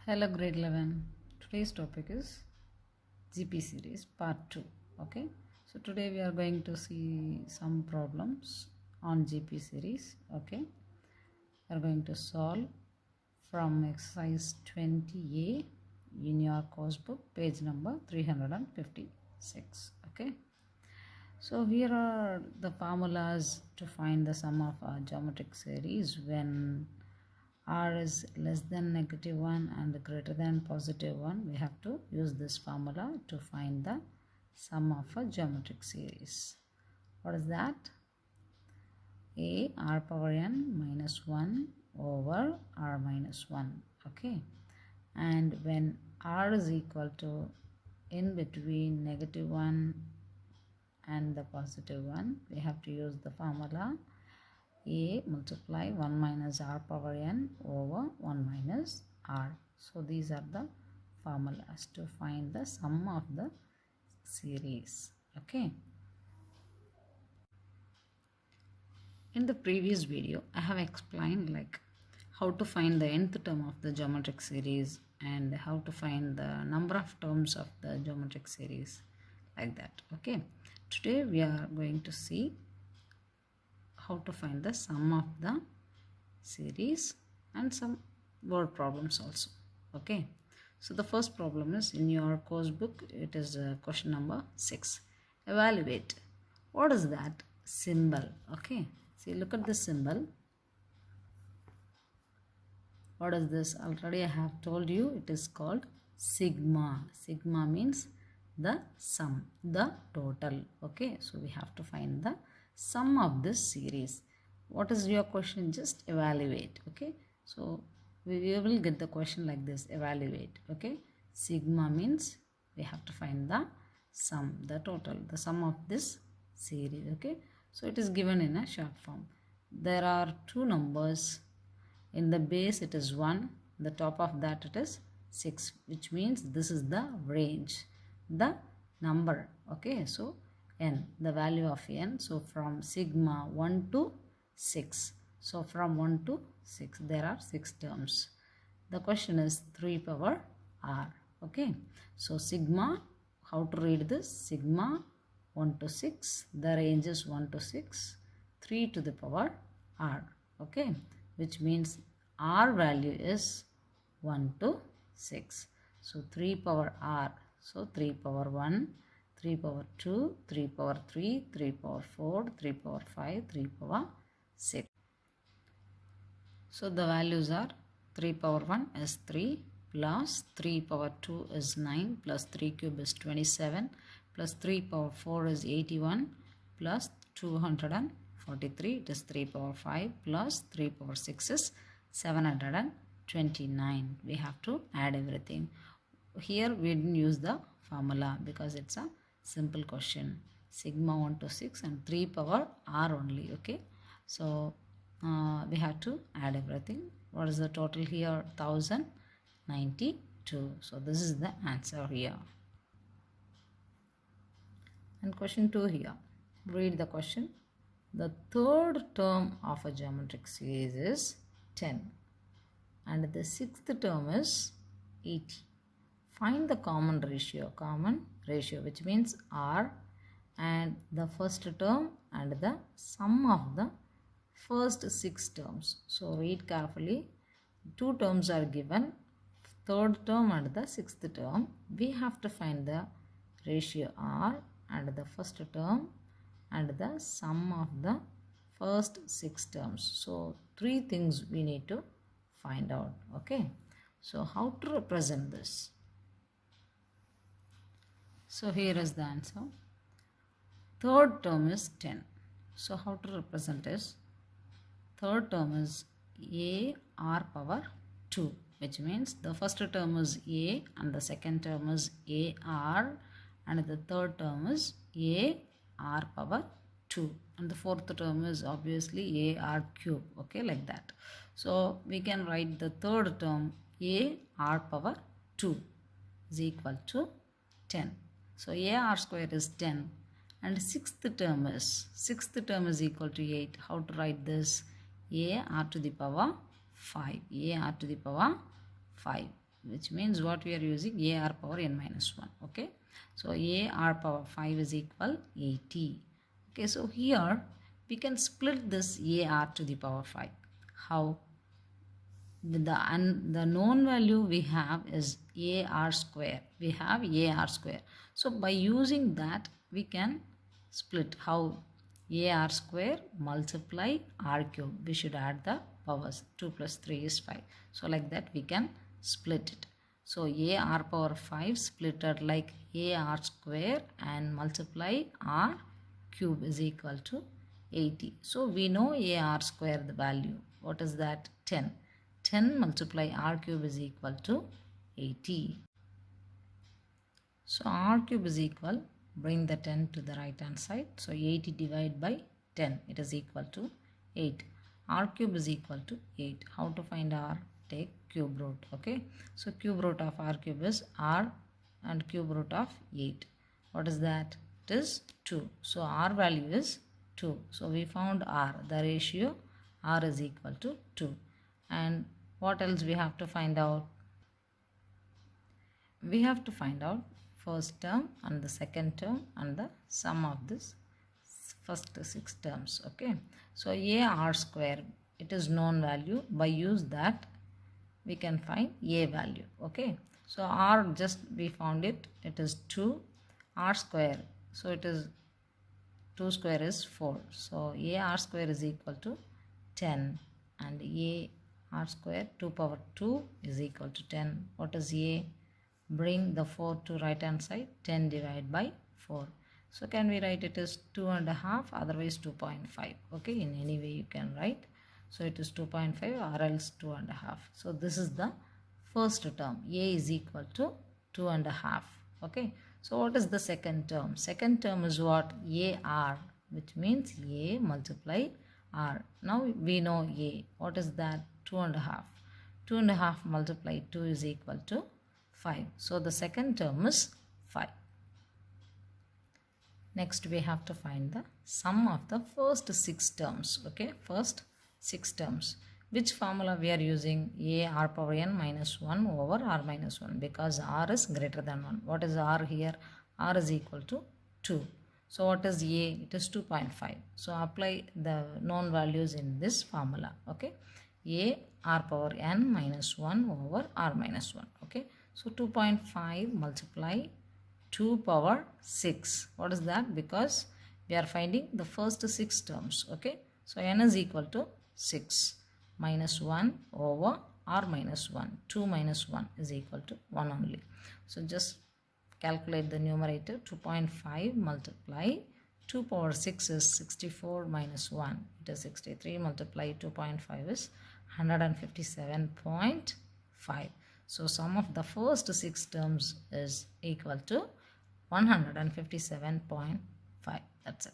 Hello grade 11. Today's topic is GP series part 2. Okay, so today we are going to see some problems on GP series. Okay, we are going to solve from exercise 20A in your course book, page number 356. Okay, so here are the formulas to find the sum of a geometric series when r is less than -1 and greater than +1. We have to use this formula to find the sum of a geometric series. What is that? A r power n minus 1 over r minus 1. Okay, and when r is equal to in between -1 and the +1, we have to use the formula a multiply 1 minus r power n over 1 minus r. So these are the formulas to find the sum of the series. Okay. In the previous video, I have explained like how to find the nth term of the geometric series and how to find the number of terms of the geometric series, like that. Okay. Today we are going to see how to find the sum of the series and some word problems also. Okay, so the first problem is in your course book. It is question number 6. Evaluate. What is that symbol? Okay, see, look at this symbol. What is this? Already I have told you, it is called sigma. Sigma means the sum, the total. Okay, so we have to find the sum of this series. What is your question? Just evaluate. Okay, so we will get the question like this: evaluate. Okay, sigma means we have to find the sum, the total, the sum of this series. Okay, so it is given in a short form. There are two numbers. In the base it is 1, the top of that it is 6, which means this is the range, the number. Okay, so n, the value of n. So from sigma 1 to 6. So from 1 to 6 there are 6 terms. The question is 3 power r. Okay, so sigma, how to read this? Sigma 1 to 6, the range is 1 to 6, 3 to the power r. Okay, which means r value is 1 to 6. So 3 power r. So 3 power 1, 3 power 2, 3 power 3, 3 power 4, 3 power 5, 3 power 6. So the values are 3 power 1 is 3 plus 3 power 2 is 9 plus 3 cube is 27 plus 3 power 4 is 81 plus 243, it is 3 power 5 plus 3 power 6 is 729. We have to add everything. Here we didn't use the formula because it's a simple question. Sigma 1 to 6 and 3 power r only. Okay, so we have to add everything. What is the total here? 1092. So this is the answer here. And question 2 here. Read the question. The third term of a geometric series is 10 and the sixth term is 80. Find the common ratio, which means r, and the first term and the sum of the first 6 terms. So read carefully. 2 terms are given, third term and the sixth term. We have to find the ratio r and the first term and the sum of the first 6 terms. So 3 things we need to find out. Okay, so how to represent this? So here is the answer. Third term is 10. So how to represent is, third term is a r power 2, which means the first term is a and the second term is a r and the third term is a r power 2 and the fourth term is obviously a r cube. Okay, like that. So we can write the third term a r power 2 is equal to 10. So a r square is 10 and sixth term is equal to 8. How to write this? A r to the power 5. A r to the power 5. which means what we are using, AR power n minus 1. Okay, so AR power 5 is equal 80. Okay, so here we can split this AR to the power 5. How? With the known value we have is AR square. We have AR square. So by using that we can split. How? AR square multiply R cube. We should add the powers. 2 plus 3 is 5. So like that we can split it. So AR power 5 splitted like AR square and multiply R cube is equal to 80. So we know AR square the value. What is that? 10. 10 multiply R cube is equal to 80. So R cube is equal, bring the 10 to the right hand side. So 80 divided by 10, it is equal to 8. R cube is equal to 8. How to find R? Take cube root. Okay. So cube root of R cube is R and cube root of 8. What is that? It is 2. So R value is 2. So we found R. The ratio R is equal to 2. And what else we have to find out? We have to find out first term and the second term and the sum of this first 6 terms. Okay, so AR square, it is known value. By use that we can find A value. Okay, so R just we found it, it is 2. R square, so it is 2 square is 4. So AR square is equal to 10 and AR square 2 power 2 is equal to 10. What is A? Bring the 4 to right hand side. 10 divided by 4. So can we write it as 2.5, otherwise 2.5. Okay, in any way you can write. So it is 2.5 or else 2.5. So this is the first term. A is equal to 2.5. Okay. So what is the second term? Second term is what? AR, which means A multiply R. Now we know A. What is that? 2.5. 2.5 multiply 2 is equal to 5. So the second term is 5. Next we have to find the sum of the first 6 terms. Okay, first 6 terms. Which formula we are using? A R power n minus 1 over R minus 1, because R is greater than 1. What is R here? R is equal to 2. So what is A? It is 2.5. So apply the known values in this formula. Okay, A R power n minus 1 over R minus 1. Okay, so 2.5 multiply 2 power 6. What is that? Because we are finding the first 6 terms. Okay, so n is equal to 6 minus 1 over R minus 1. 2 minus 1 is equal to 1 only. So just calculate the numerator. 2.5 multiply 2 power 6 is 64 minus 1. It is 63. Multiply 2.5 is 157.5. So sum of the first 6 terms is equal to 157.5. That's it.